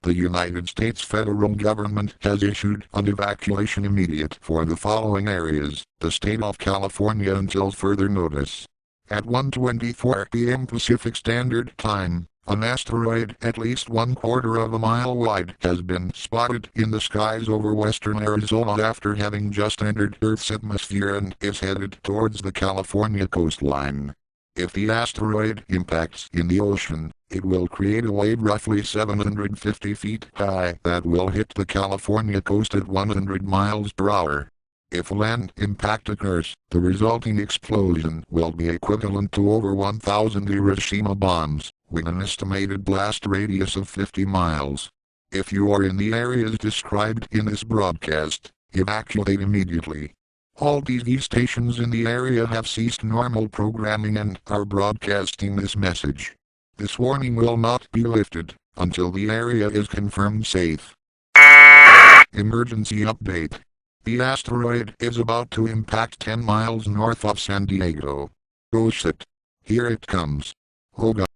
The United States federal government has issued an evacuation immediate for the following areas: the state of California until further notice. At 1:24 p.m. Pacific Standard Time, an asteroid at least 1/4 of a mile wide has been spotted in the skies over western Arizona after having just entered Earth's atmosphere and is headed towards the California coastline. If the asteroid impacts in the ocean, it will create a wave roughly 750 feet high that will hit the California coast at 100 miles per hour. If land impact occurs, the resulting explosion will be equivalent to over 1,000 Hiroshima bombs, with an estimated blast radius of 50 miles. If you are in the areas described in this broadcast, evacuate immediately. All TV stations in the area have ceased normal programming and are broadcasting this message. This warning will not be lifted until the area is confirmed safe. Emergency update. The asteroid is about to impact 10 miles north of San Diego. Oh shit. Here it comes. Oh god.